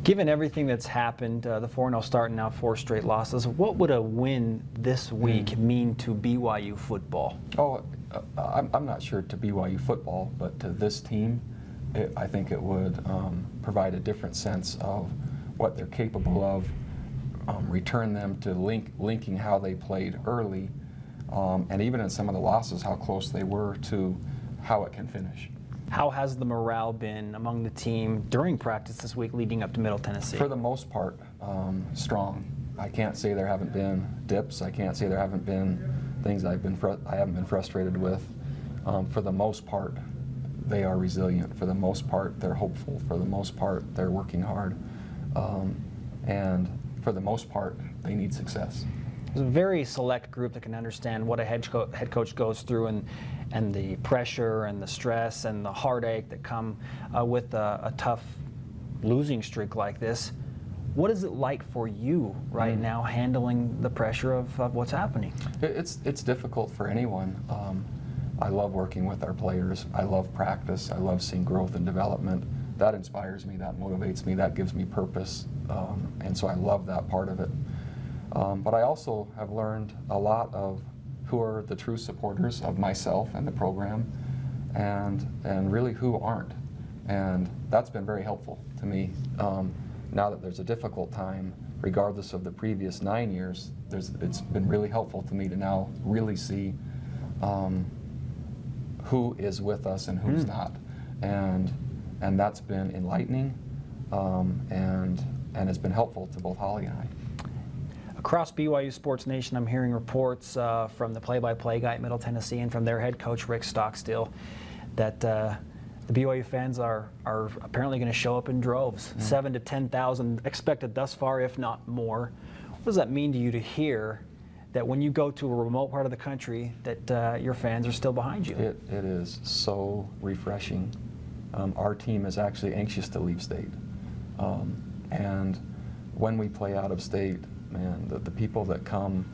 Given everything that's happened, the 4-0 start and now 4 straight losses, what would a win this week mean to BYU football? I'm not sure to BYU football, but to this team, I think it would provide a different sense of what they're capable of, return them to linking how they played early, and even in some of the losses, how close they were to how it can finish. How has the morale been among the team during practice this week leading up to Middle Tennessee? For the most part, strong. I can't say there haven't been dips. I can't say there haven't been things I haven't been frustrated with. For the most part, they are resilient. For the most part, they're hopeful. For the most part, they're working hard. And for the most part, they need success. There's a very select group that can understand what a head coach goes through and the pressure and the stress and the heartache that come with a tough losing streak like this. What is it like for you right now handling the pressure of what's happening? It's difficult for anyone. I love working with our players. I love practice. I love seeing growth and development. That inspires me, that motivates me, that gives me purpose. And so I love that part of it. But I also have learned a lot of who are the true supporters of myself and the program, and really who aren't. And that's been very helpful to me. Now that there's a difficult time, regardless of the previous 9 years, it's been really helpful to me to now really see who is with us and who's not. And that's been enlightening, and has been helpful to both Holly and I. Across BYU Sports Nation, I'm hearing reports from the play-by-play guy at Middle Tennessee and from their head coach, Rick Stockstill, that the BYU fans are apparently going to show up in droves. 7,000 to 10,000 expected thus far, if not more. What does that mean to you to hear that when you go to a remote part of the country that your fans are still behind you? It is so refreshing. Our team is actually anxious to leave state. And when we play out of state, man, the people that come,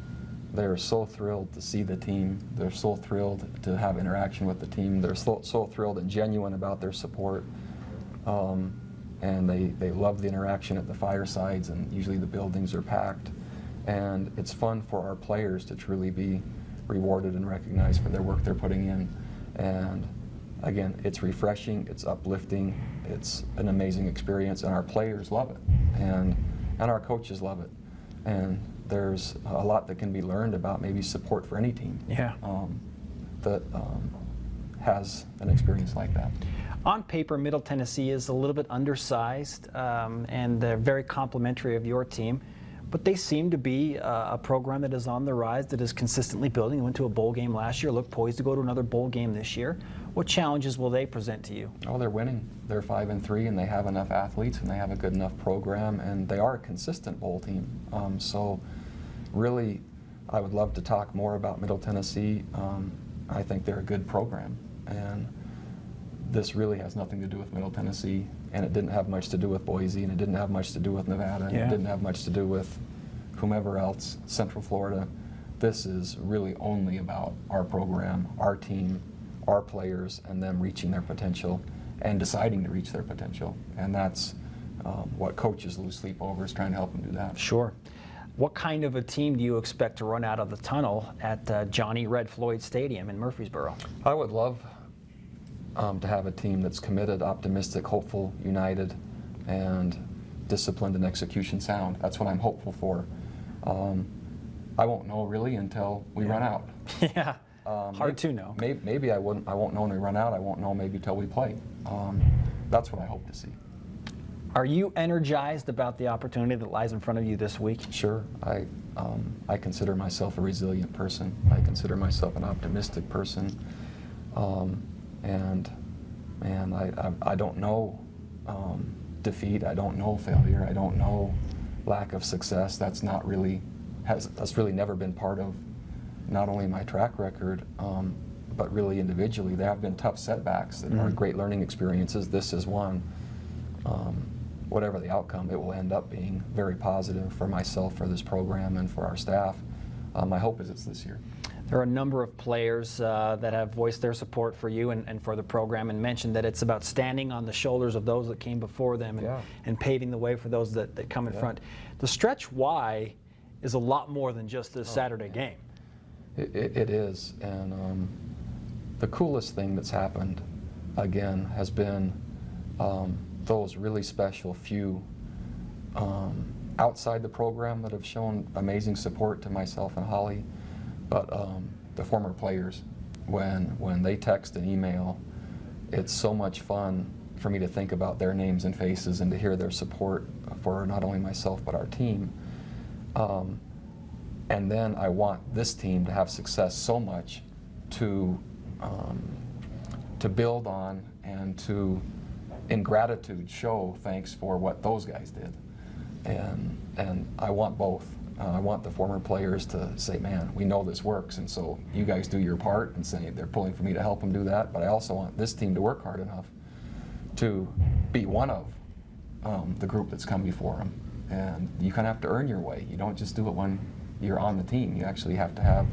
they're so thrilled to see the team. They're so thrilled to have interaction with the team. They're so thrilled and genuine about their support. And they love the interaction at the firesides, and usually the buildings are packed. And it's fun for our players to truly be rewarded and recognized for their work they're putting in. And again, it's refreshing, it's uplifting, it's an amazing experience, and our players love it, and our coaches love it. And there's a lot that can be learned about maybe support for any team that has an experience like that. On paper, Middle Tennessee is a little bit undersized, and they're very complimentary of your team, but they seem to be a program that is on the rise, that is consistently building. Went to a bowl game last year, look poised to go to another bowl game this year. What challenges will they present to you? Oh, they're winning. They're 5-3, and they have enough athletes, and they have a good enough program, and they are a consistent bowl team. So really, I would love to talk more about Middle Tennessee. I think they're a good program, and this really has nothing to do with Middle Tennessee, and it didn't have much to do with Boise, and it didn't have much to do with Nevada, and it didn't have much to do with whomever else, Central Florida. This is really only about our program, our team, our players, and them reaching their potential and deciding to reach their potential. And that's what coaches lose sleep over, is trying to help them do that. Sure. What kind of a team do you expect to run out of the tunnel at Johnny Red Floyd Stadium in Murfreesboro? I would love to have a team that's committed, optimistic, hopeful, united, and disciplined and execution sound. That's what I'm hopeful for. I won't know really until we run out. Yeah. Hard to know. Maybe I won't know when we run out. I won't know maybe till we play. That's what I hope to see. Are you energized about the opportunity that lies in front of you this week? Sure. I consider myself a resilient person. I consider myself an optimistic person. And man, I don't know defeat. I don't know failure. I don't know lack of success. That's really never been part of not only my track record, but really individually. There have been tough setbacks that are great learning experiences. This is one. Whatever the outcome, it will end up being very positive for myself, for this program, and for our staff. My hope is it's this year. There are a number of players that have voiced their support for you and for the program, and mentioned that it's about standing on the shoulders of those that came before them and paving the way for those that come in front. The stretch Y is a lot more than just this Saturday game. It is, and the coolest thing that's happened, again, has been those really special few outside the program that have shown amazing support to myself and Holly, but the former players, when they text and email, it's so much fun for me to think about their names and faces and to hear their support for not only myself but our team. And then I want this team to have success so much to build on and to, in gratitude, show thanks for what those guys did. And I want both. I want the former players to say, man, we know this works, and so you guys do your part, and say they're pulling for me to help them do that. But I also want this team to work hard enough to be one of the group that's come before them. And you kind of have to earn your way. You don't just do it when you're on the team. You actually have to have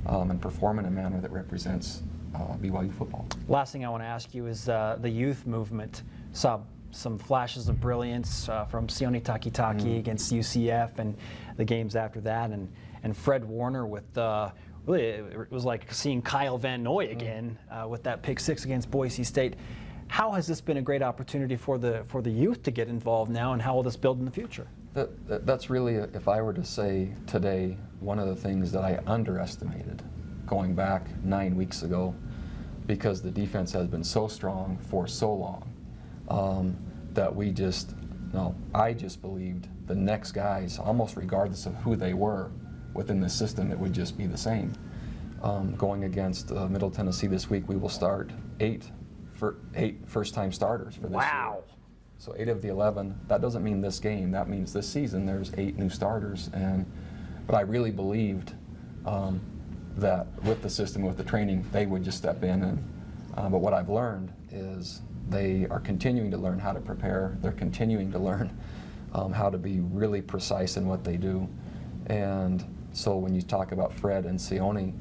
and perform in a manner that represents BYU football. Last thing I want to ask you is the youth movement. Saw some flashes of brilliance from Sione Takitaki against UCF and the games after that, and Fred Warner with really, it was like seeing Kyle Van Noy again with that pick six against Boise State. How has this been a great opportunity for the youth to get involved now, and how will this build in the future? That's really, if I were to say today, one of the things that I underestimated going back 9 weeks ago, because the defense has been so strong for so long, that I just believed the next guys, almost regardless of who they were within the system, it would just be the same. Going against Middle Tennessee this week, we will start eight first-time starters for this year. So 8 of the 11. That doesn't mean this game. That means this season there's 8 new starters. But I really believed that with the system, with the training, they would just step in. But what I've learned is they are continuing to learn how to prepare. They're continuing to learn how to be really precise in what they do. And so when you talk about Fred and Sione,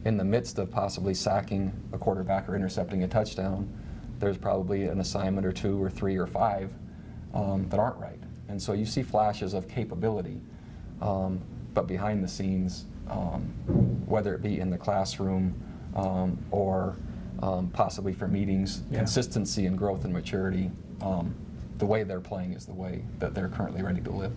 in the midst of possibly sacking a quarterback or intercepting a touchdown, there's probably an assignment or 2 or 3 or 5 that aren't right. And so you see flashes of capability, but behind the scenes, whether it be in the classroom or possibly for meetings, consistency and growth and maturity, the way they're playing is the way that they're currently ready to live.